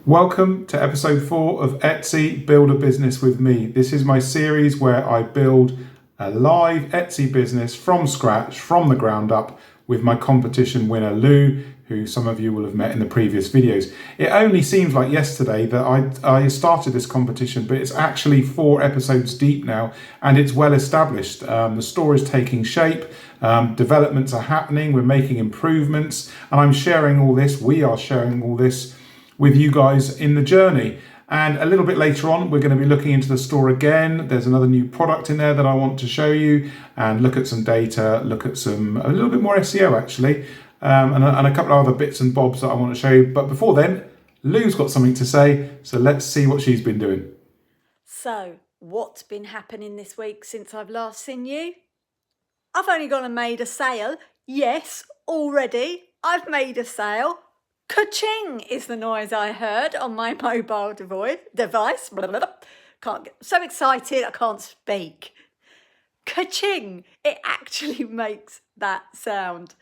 Welcome to episode 4 of Etsy Build a Business with me. This is my series where I build a live Etsy business from scratch, from the ground up, with my competition winner Lou, who some of you will have met in the previous videos. It only seems like yesterday that I started this competition, but it's actually 4 episodes deep now, and it's well established. The store is taking shape, developments are happening, we're making improvements, and I'm sharing all this, we are sharing all this with you guys in the journey. And a little bit later on, we're going to be looking into the store again. There's another new product in there that I want to show you and look at some data, look at a little bit more SEO actually, and a couple of other bits and bobs that I want to show you. But before then, Lou's got something to say, so let's see what she's been doing. So, what's been happening this week since I've last seen you? I've only gone and made a sale. Yes, already I've made a sale. Ka-ching is the noise I heard on my mobile device. Can't get so excited I can't speak. Ka-ching! It actually makes that sound.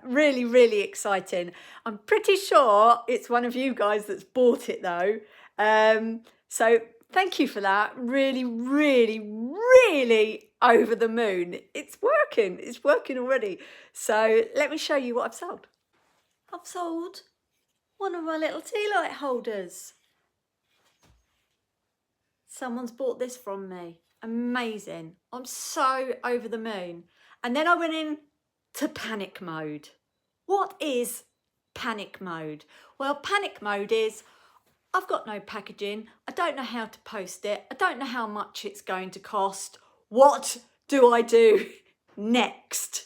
Really, really exciting. I'm pretty sure it's one of you guys that's bought it though. So thank you for that. Really, really, really over the moon. It's working. It's working already. So let me show you what I've sold. I've sold one of my little tea light holders. Someone's bought this from me. Amazing. I'm so over the moon. And then I went in to panic mode. What is panic mode? Well, panic mode is I've got no packaging. I don't know how to post it. I don't know how much it's going to cost. What do I do next?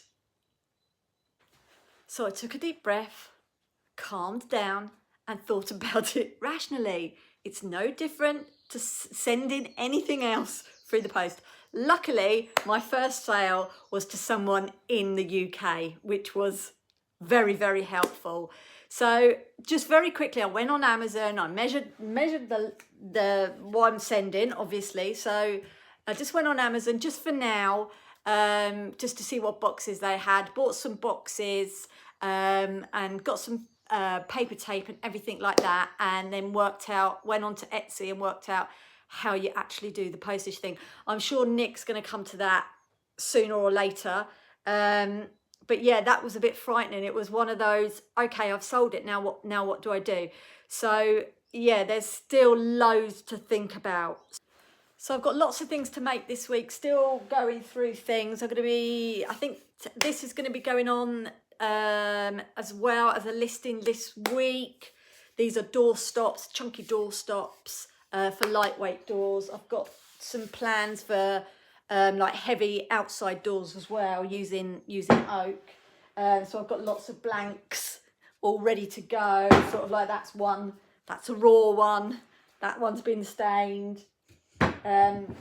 So I took a deep breath, calmed down and thought about it rationally. It's no different to sending anything else through the post. Luckily, my first sale was to someone in the UK, which was very, very helpful. So just very quickly, I went on Amazon. I measured the what I'm sending, obviously. So I just went on Amazon just for now, just to see what boxes they had. Bought some boxes and got some paper tape and everything like that, and then went on to Etsy and worked out how you actually do the postage thing. I'm sure Nick's going to come to that sooner or later. But yeah, that was a bit frightening. It was one of those, okay, I've sold it, now what do I do? So yeah, there's still loads to think about. So I've got lots of things to make this week, still going through things. I think this is going to be going on as well as a listing this week. These are door stops, chunky door stops for lightweight doors. I've got some plans for like heavy outside doors as well, using oak. So I've got lots of blanks all ready to go. Sort of like that's a raw one. That one's been stained. Again,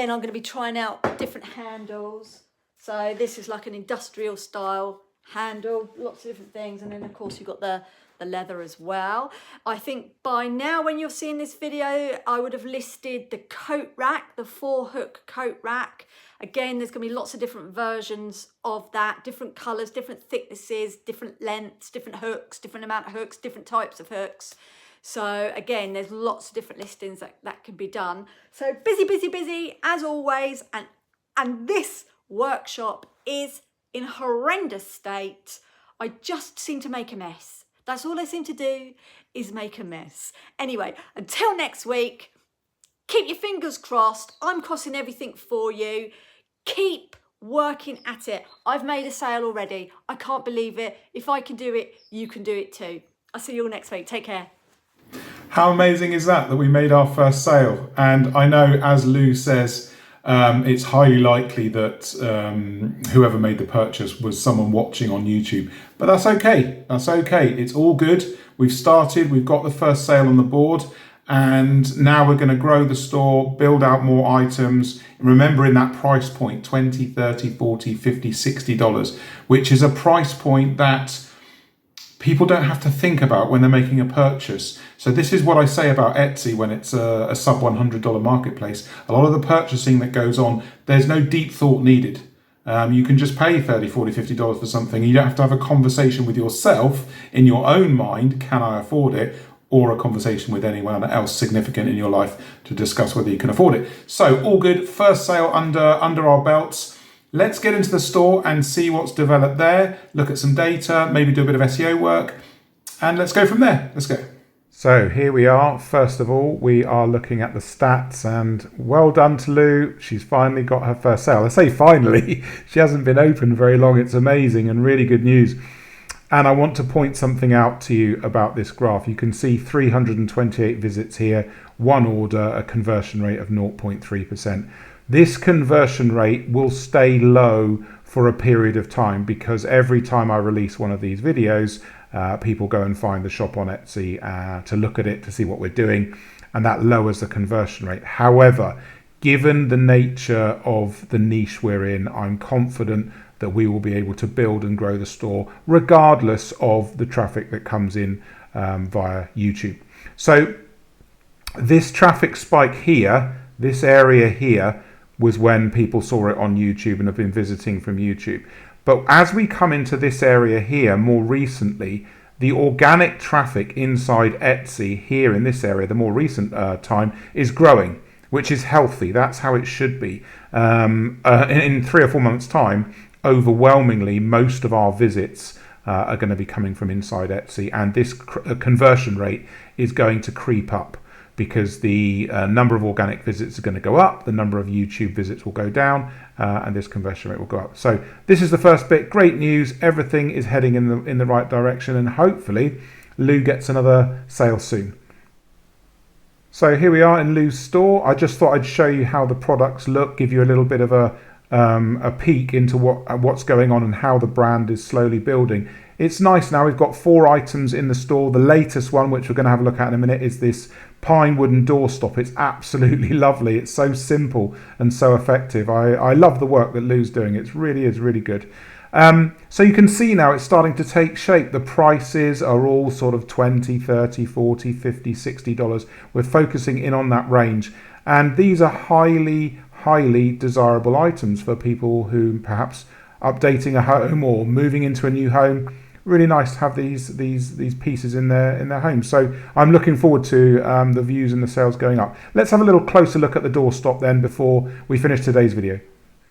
I'm going to be trying out different handles. So this is like an industrial style handle, lots of different things, and then of course you've got the leather as well. I think by now when you're seeing this video, I would have listed the coat rack, the 4-hook coat rack. Again, there's going to be lots of different versions of that, different colours, different thicknesses, different lengths, different hooks, different amount of hooks, different types of hooks. So again, there's lots of different listings that can be done. So busy as always, and this workshop is in horrendous state. I just seem to make a mess. That's all I seem to do, is make a mess. Anyway, until next week, keep your fingers crossed. I'm crossing everything for you. Keep working at it. I've made a sale already. I can't believe it. If I can do it, you can do it too. I'll see you all next week. Take care. How amazing is that we made our first sale? And I know, as Lou says, it's highly likely that whoever made the purchase was someone watching on YouTube. But that's okay. That's okay. It's all good. We've started. We've got the first sale on the board. And now we're going to grow the store, build out more items. Remembering that price point, $20, $30, $40, $50, $60, which is a price point that people don't have to think about when they're making a purchase. So this is what I say about Etsy when it's a sub $100 marketplace. A lot of the purchasing that goes on, there's no deep thought needed. You can just pay $30, $40, $50 for something. You don't have to have a conversation with yourself in your own mind. Can I afford it? or a conversation with anyone else significant in your life to discuss whether you can afford it. So all good, first sale under our belts. Let's get into the store and see what's developed there, look at some data, maybe do a bit of SEO work, and let's go from there. Let's go. So here we are. First of all, we are looking at the stats, and well done to Lou. She's finally got her first sale. I say finally, she hasn't been open very long. It's amazing and really good news. And I want to point something out to you about this graph. You can see 328 visits here, one order, a conversion rate of 0.3%. This conversion rate will stay low for a period of time because every time I release one of these videos, people go and find the shop on Etsy to look at it, to see what we're doing, and that lowers the conversion rate. However, given the nature of the niche we're in, I'm confident that we will be able to build and grow the store regardless of the traffic that comes in via YouTube. So this traffic spike here, this area here, was when people saw it on YouTube and have been visiting from YouTube. But as we come into this area here more recently, the organic traffic inside Etsy here in this area, the more recent time, is growing, which is healthy. That's how it should be. In 3 or 4 months' time, overwhelmingly, most of our visits are going to be coming from inside Etsy, and this conversion rate is going to creep up because the number of organic visits are going to go up, the number of YouTube visits will go down, and this conversion rate will go up. So this is the first bit. Great news. Everything is heading in the right direction, and hopefully Lou gets another sale soon. So here we are in Lou's store. I just thought I'd show you how the products look, give you a little bit of a peek into what's going on and how the brand is slowly building. It's nice now. We've got 4 items in the store. The latest one, which we're going to have a look at in a minute, is this pine wooden doorstop. It's absolutely lovely. It's so simple and so effective. I love the work that Lou's doing. It really is really good. So you can see now it's starting to take shape. The prices are all sort of $20, $30, $40, $50, $60. We're focusing in on that range. And these are highly desirable items for people who perhaps updating a home or moving into a new home. Really nice to have these pieces in their home. So I'm looking forward to the views and the sales going up. Let's have a little closer look at the doorstop then before we finish today's video.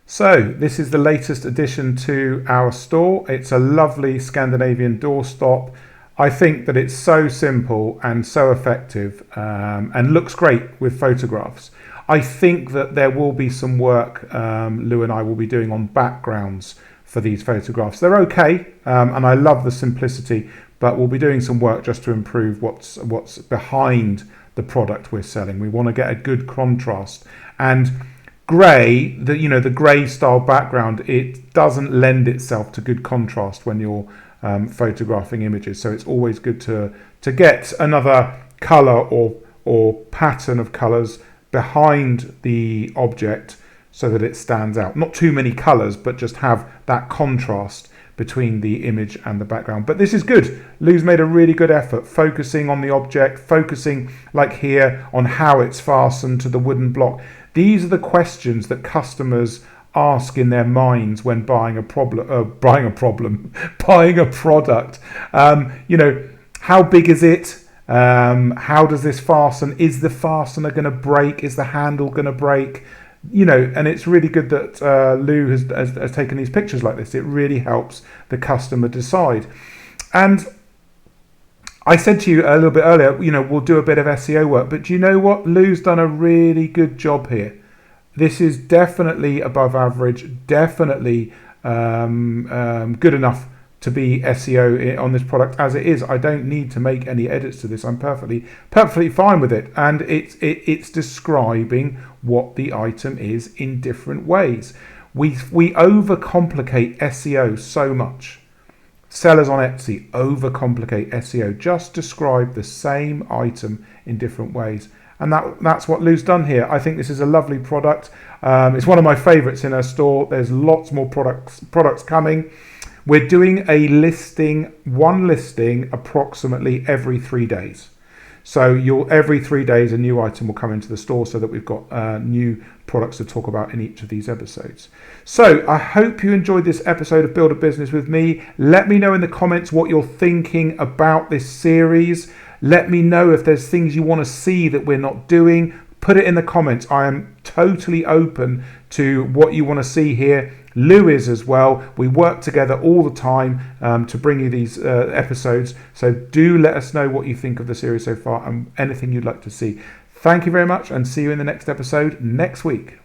So this is the latest addition to our store. It's a lovely Scandinavian doorstop. I think that it's so simple and so effective and looks great with photographs. I think that there will be some work Lou and I will be doing on backgrounds for these photographs. They're okay, and I love the simplicity, but we'll be doing some work just to improve what's behind the product we're selling. We want to get a good contrast. And grey, the grey style background, it doesn't lend itself to good contrast when you're photographing images. So it's always good to get another colour or pattern of colours behind the object so that it stands out. Not too many colours, but just have that contrast between the image and the background. But this is good. Lou's made a really good effort focusing on the object, focusing like here on how it's fastened to the wooden block. These are the questions that customers ask in their minds when buying a product. How big is it? How does this fasten? Is the fastener going to break? Is the handle going to break? And it's really good that Lou has taken these pictures like this. It really helps the customer decide. And I said to you a little bit earlier, we'll do a bit of SEO work, but do you know what? Lou's done a really good job here. This is definitely above average, definitely good enough to be SEO on this product as it is. I don't need to make any edits to this. I'm perfectly fine with it. And it's describing what the item is in different ways. We overcomplicate SEO so much. Sellers on Etsy overcomplicate SEO. Just describe the same item in different ways. And that's what Lou's done here. I think this is a lovely product. It's one of my favorites in her store. There's lots more products coming. We're doing one listing approximately every 3 days. So every 3 days a new item will come into the store so that we've got new products to talk about in each of these episodes. So I hope you enjoyed this episode of Build a Business with me. Let me know in the comments what you're thinking about this series. Let me know if there's things you want to see that we're not doing. Put it in the comments. I am totally open to what you want to see here. Lou is as well. We work together all the time to bring you these episodes. So do let us know what you think of the series so far and anything you'd like to see. Thank you very much, and see you in the next episode next week.